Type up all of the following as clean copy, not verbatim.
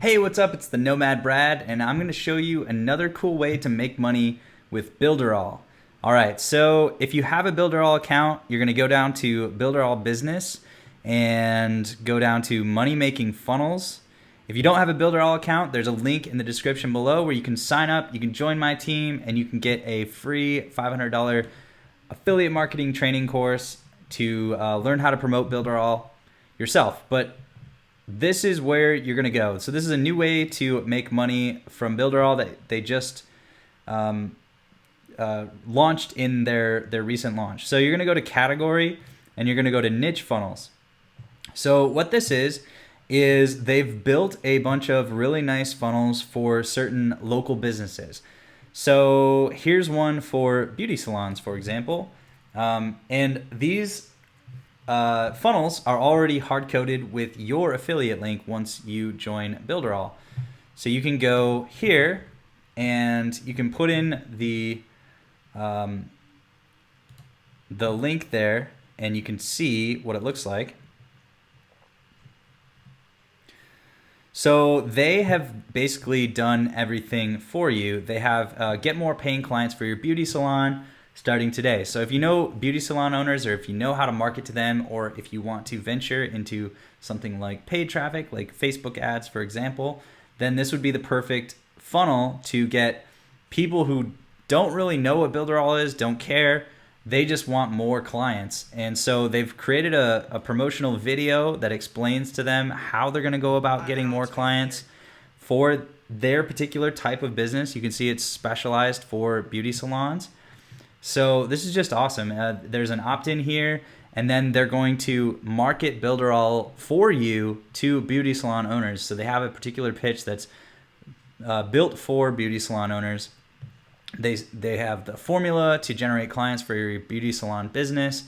Hey, what's up? It's the Nomad Brad, and I'm going to show you another cool way to make money with Builderall. All right, so if you have a Builderall account, you're going to go down to Builderall Business and go down to Money Making Funnels. If you don't have a Builderall account, there's a link in the description below where you can sign up, you can join my team, and you can get a free $500 affiliate marketing training course to learn how to promote Builderall yourself. But this is where you're going to go. So this is a new way to make money from Builderall that they just launched in their recent launch. So you're going to go to category and you're going to go to niche funnels. So what this is they've built a bunch of really nice funnels for certain local businesses. So here's one for beauty salons, for example. And these funnels are already hard-coded with your affiliate link once you join Builderall. So you can go here and you can put in the link there and you can see what it looks like. So they have basically done everything for you. They have get more paying clients for your beauty salon starting today. So if you know beauty salon owners, or if you know how to market to them, or if you want to venture into something like paid traffic, like Facebook ads, for example, then this would be the perfect funnel to get people who don't really know what Builderall is, don't care. They just want more clients. And so they've created a promotional video that explains to them how they're going to go about getting more clients for their particular type of business. You can see it's specialized for beauty salons. So this is just awesome. There's an opt-in here, and then they're going to market Builderall for you to beauty salon owners. So they have a particular pitch that's built for beauty salon owners. They have the formula to generate clients for your beauty salon business.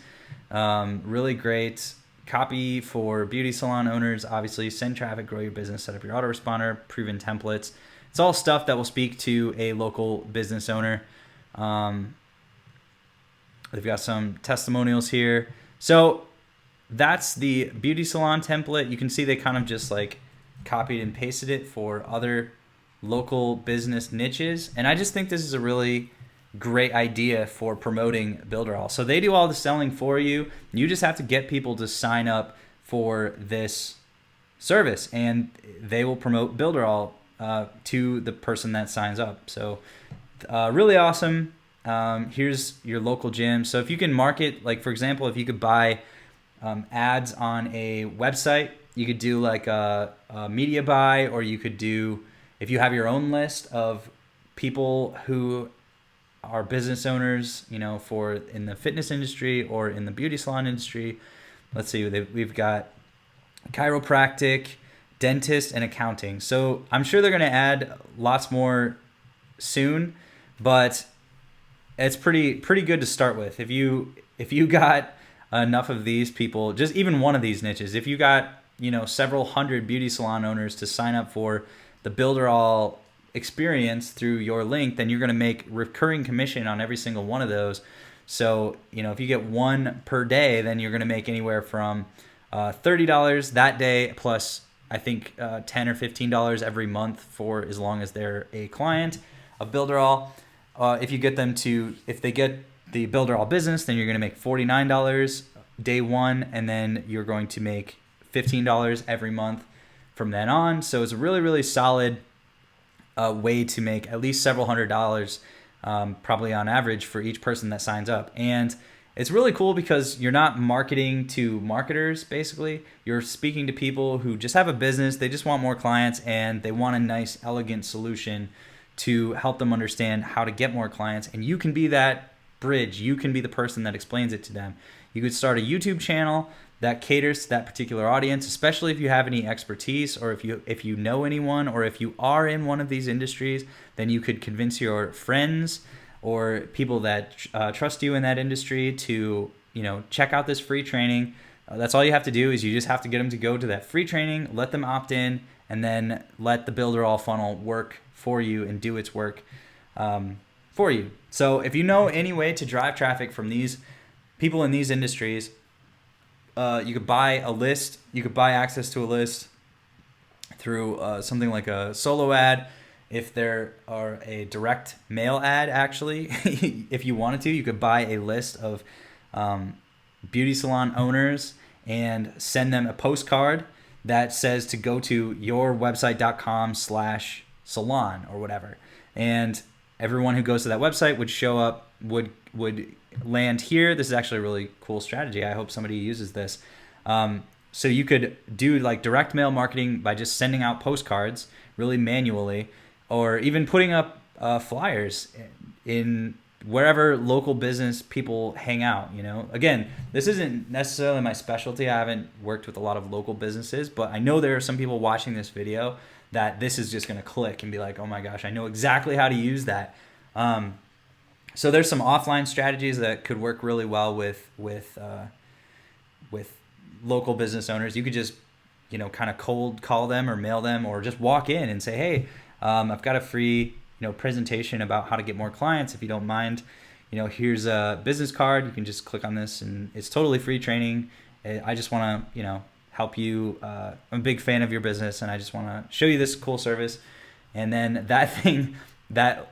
Really great copy for beauty salon owners. Obviously, send traffic, grow your business, set up your autoresponder, proven templates. It's all stuff that will speak to a local business owner. They've got some testimonials here. So that's the beauty salon template. You can see they kind of just like copied and pasted it for other local business niches. And I just think this is a really great idea for promoting Builderall. So they do all the selling for you. You just have to get people to sign up for this service, and they will promote Builderall to the person that signs up. So really awesome. Here's your local gym. So if you can market, like for example, if you could buy ads on a website, you could do like a media buy, or you could do, if you have your own list of people who are business owners, you know, for in the fitness industry or in the beauty salon industry. Let's see, we've got chiropractic, dentist, and accounting. So I'm sure they're going to add lots more soon, but it's pretty good to start with. If you got enough of these people, just even one of these niches, if you got, you know, several hundred beauty salon owners to sign up for the Builderall experience through your link, then you're going to make recurring commission on every single one of those. So, you know, if you get one per day, then you're going to make anywhere from $30 that day, plus I think $10 or $15 every month for as long as they're a client of Builderall. If they get the Builderall business, then you're going to make $49 day one, and then you're going to make $15 every month from then on. So it's a really, really solid way to make at least several $100s, probably on average, for each person that signs up. And it's really cool because you're not marketing to marketers, basically. You're speaking to people who just have a business, they just want more clients, and they want a nice, elegant solution to help them understand how to get more clients. And you can be that bridge. You can be the person that explains it to them. You could start a YouTube channel that caters to that particular audience, especially if you have any expertise, or if you know anyone, or if you are in one of these industries, then you could convince your friends or people that trust you in that industry to, you know, check out this free training. That's all you have to do, is you just have to get them to go to that free training, let them opt in, and then let the Builderall funnel work for you and do its work for you. So if you know any way to drive traffic from these people in these industries, you could buy a list, you could buy access to a list through something like a solo ad. If there are a direct mail ad, actually, if you wanted to, you could buy a list of beauty salon owners and send them a postcard that says to go to yourwebsite.com/salon or whatever. And everyone who goes to that website would show up, would land here. This is actually a really cool strategy. I hope somebody uses this. So you could do like direct mail marketing by just sending out postcards really manually, or even putting up flyers in wherever local business people hang out. Again, this isn't necessarily my specialty. I haven't worked with a lot of local businesses, but I know there are some people watching this video that this is just going to click and be like, oh my gosh, I know exactly how to use that. So there's some offline strategies that could work really well with local business owners. You could just, kind of cold call them or mail them, or just walk in and say, hey, I've got a free, presentation about how to get more clients. If you don't mind, here's a business card. You can just click on this, and it's totally free training. I just want to, help you. I'm a big fan of your business, and I just want to show you this cool service. And then that thing, that,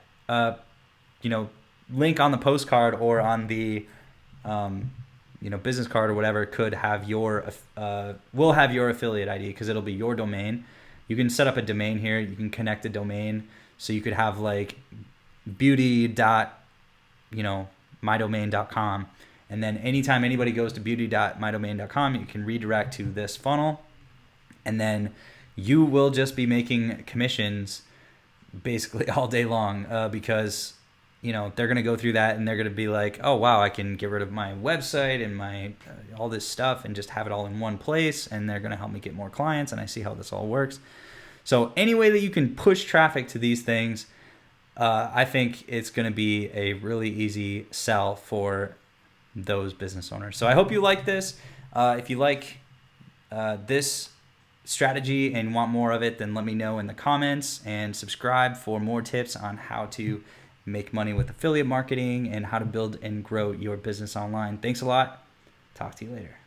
link on the postcard or on the, business card or whatever could have will have your affiliate ID, because it'll be your domain. You can set up a domain here. You can connect a domain. So you could have like beauty.mydomain.com. And then anytime anybody goes to beauty.mydomain.com, you can redirect to this funnel. And then you will just be making commissions basically all day long, because they're going to go through that and they're going to be like, oh, wow, I can get rid of my website and my all this stuff and just have it all in one place. And they're going to help me get more clients. And I see how this all works. So any way that you can push traffic to these things, I think it's going to be a really easy sell for those business owners. So I hope you like this. If you like this strategy and want more of it, then let me know in the comments, and subscribe for more tips on how to make money with affiliate marketing and how to build and grow your business online. Thanks a lot. Talk to you later.